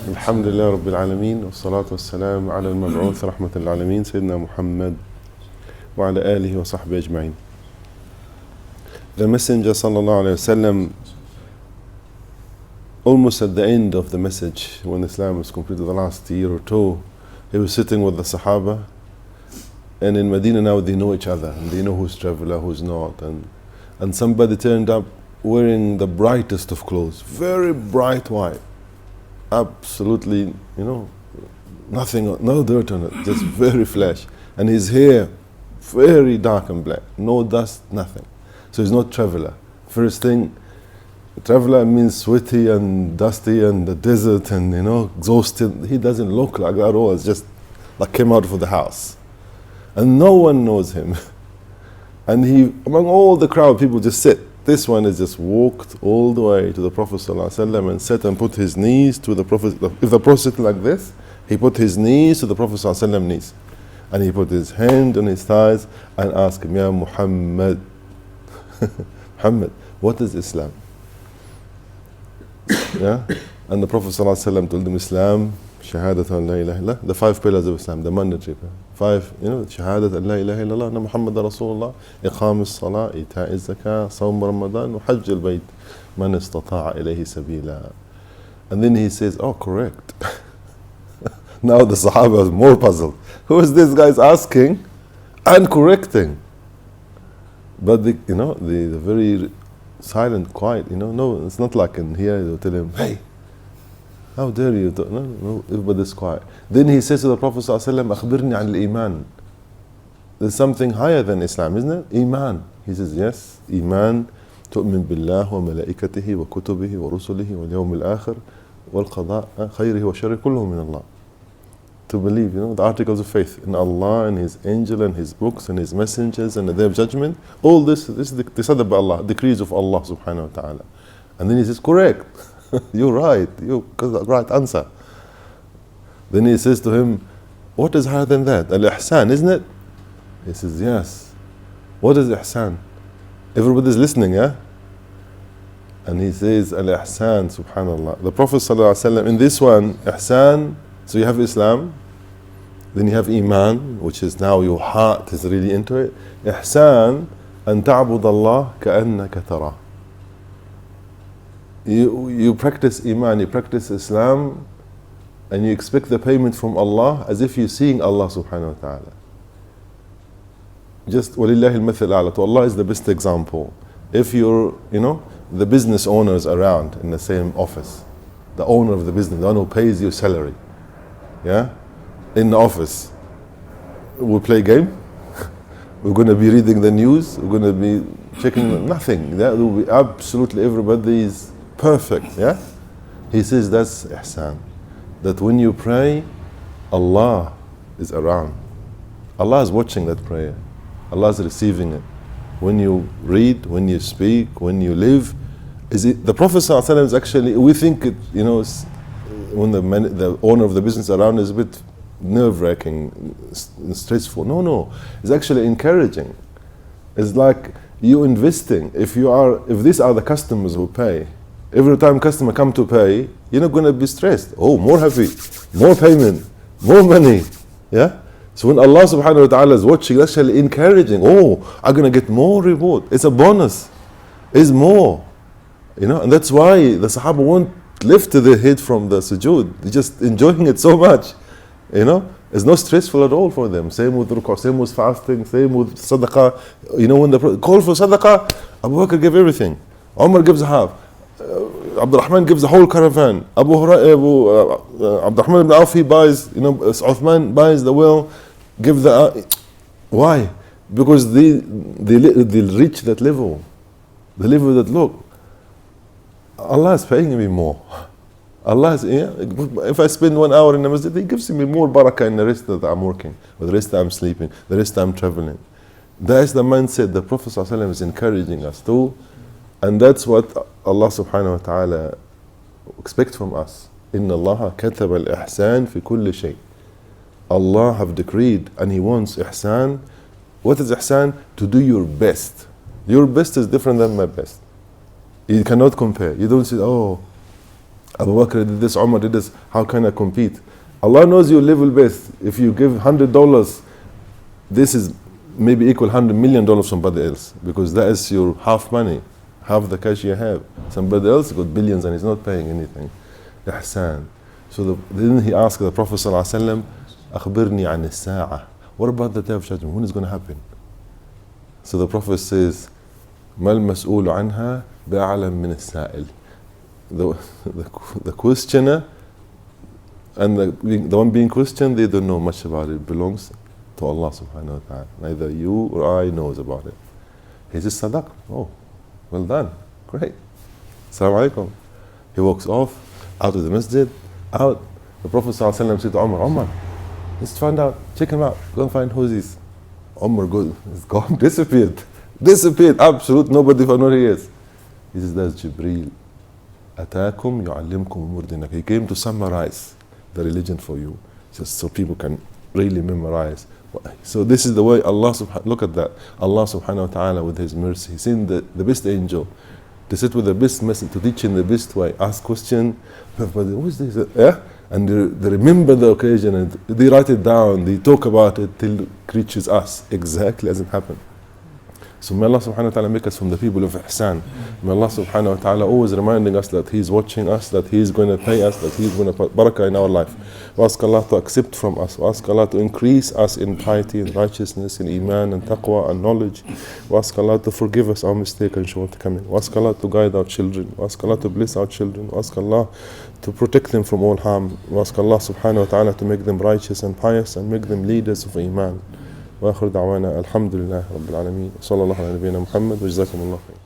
الحمد لله رب العالمين والصلاة والسلام على المبعوث رحمة العالمين سيدنا محمد وعلى آله وصحبه أجمعين. The Messenger sallallahu alayhi wasallam, almost at the end of the message, when Islam was completed, the last year or two, he was sitting with the Sahaba, and in Medina now they know each other and they know who's traveler, who's not, and somebody turned up wearing the brightest of clothes, very bright white, absolutely, nothing, no dirt on it, just very flash, and his hair very dark and black, no dust, nothing. So he's not traveler. First thing, traveler means sweaty and dusty and the desert and exhausted. He doesn't look like that at all. It's just like came out of the house, and no one knows him. And he, among all the crowd, people just sit. This one has just walked all the way to the Prophet ﷺ and sat and put his knees to the Prophet. If the Prophet sat like this, he put his knees to the Prophet ﷺ knees, and he put his hand on his thighs and asked him, "Ya Muhammad, Muhammad, what is Islam?" Yeah, and the Prophet ﷺ told him, Islam, Shahadat an la ilaha illallah, the 5 pillars of Islam, the mandatory 5, Shahadat an la ilaha illallah, Anna Muhammad Rasulullah, Iqam as-salah, Ita' az-zakah, Sawm Ramadan, Hajj al-bayt, man istata'a ilayhi sabila. And then he says, oh, correct. Now the Sahaba is more puzzled. Who is this guy asking and correcting? But the very silent, quiet, no, it's not like in here, they'll tell him, hey, how dare you? No, everybody's quiet. Then he says to the Prophet ﷺ, أخبرني عن الإيمان. There's something higher than Islam, isn't it? Iman. He says, yes, Iman, تؤمن بالله وملائكته وكتبه ورسله واليوم الآخر والقضاء خيره وشره كله من الله. To believe, the articles of faith in Allah and His angel and His books and His messengers and the day of judgment. All this is decided by Allah, decrees of Allah subhanahu wa ta'ala. And then he says, correct. You're right. You got the right answer. Then he says to him, what is higher than that? Al-Ihsan, isn't it? He says, yes. What is Ihsan? Everybody's listening, yeah? And he says, Al-Ihsan, subhanallah. The Prophet ﷺ, in this one, Ihsan, so you have Islam, then you have Iman, which is now your heart is really into it. Ihsan, أن تعبد الله كأنك تراه. You practice Iman, you practice Islam, and you expect the payment from Allah as if you're seeing Allah subhanahu wa ta'ala. Just وَلِلَّهِ الْمَثِلِ الْأَعْلَى. To Allah is the best example. If you're, the business owners around in the same office, the owner of the business, the one who pays your salary, yeah, in the office, we'll play game. We're going to be reading the news. We're going to be checking nothing. That will be absolutely everybody is perfect. Yeah, he says that's ihsan. That when you pray, Allah is around. Allah is watching that prayer. Allah is receiving it. When you read, when you speak, when you live, the Prophet ﷺ is actually. We think it, when the owner of the business around is a bit nerve-wracking, stressful. No, it's actually encouraging. It's like you investing. If these are the customers who pay, every time customer come to pay, you're not going to be stressed. Oh, more happy, more payment, more money. Yeah. So when Allah subhanahu wa ta'ala is watching, it's actually encouraging. Oh, I'm going to get more reward. It's a bonus. It's more. And that's why the Sahaba won't lift their head from the sujood. They're just enjoying it so much. It's not stressful at all for them. Same with ruku', same with fasting, same with sadaqah. When the call for sadaqah, Abu Bakr gave everything. Umar gives half. Abdul Rahman gives the whole caravan. Abdul Rahman ibn Auf, he buys, Uthman buys the well, give the. Why? Because they reach that level. The level that, look, Allah is paying me more. Allah is, if I spend 1 hour in the masjid, He gives me more barakah in the rest that I'm working, or the rest I'm sleeping, the rest I'm traveling. That's the mindset the Prophet ﷺ is encouraging us to, and that's what Allah subhanahu wa ta'ala expects from us. إِنَّ اللَّهَ كَتَبَ الْإِحْسَانِ فِي كُلِّ شَيْءٍ. Allah have decreed, and He wants ihsan. What is ihsan? To do your best. Your best is different than my best. You cannot compare. You don't say, oh, Abu Bakr did this, Umar did this, how can I compete? Allah knows your level best. If you give $100, this is maybe equal $100 million from somebody else, because that is your half money, half the cash you have. Somebody else got billions and he's not paying anything. Ihsan. So then he asked the Prophet ﷺ, أخبرني عن الساعة. What about the day of judgment? When is it going to happen? So the Prophet says, ما المسؤول عنها بأعلم من السائل. The questioner and the one being questioned, they don't know much about it. It belongs to Allah subhanahu wa ta'ala. Neither you or I knows about it. He says, Sadaq. Oh, well done. Great. Assalamu alaikum. He walks off, out of the masjid, out. The Prophet ﷺ said to Umar, let's find out, check him out, go and find who is. Umar goes, he's gone, disappeared, absolute, nobody found where he is. He says, that's Jibreel. Ataakum yu'allimkum umur dinak. He came to summarize the religion for you, just so people can really memorize. So this is the way Allah look at that. Allah subhanahu wa ta'ala with His mercy, He sent the best angel to sit with the best message, to teach in the best way, ask question, what is this? Yeah? And they remember the occasion and they write it down, they talk about it till it reaches us exactly as it happened. So may Allah subhanahu wa ta'ala make us from the people of ihsan. May Allah subhanahu wa ta'ala always reminding us that He's watching us, that He's going to pay us, that He's going to put barakah in our life. We ask Allah to accept from us. We ask Allah to increase us in piety and righteousness, in iman and taqwa and knowledge. We ask Allah to forgive us our mistake and shortcoming. We ask Allah to guide our children. We ask Allah to bless our children. We ask Allah to protect them from all harm. We ask Allah subhanahu wa ta'ala to make them righteous and pious and make them leaders of iman. وآخر دعوانا الحمد لله رب العالمين صلى الله على نبينا محمد وجزاكم الله خير.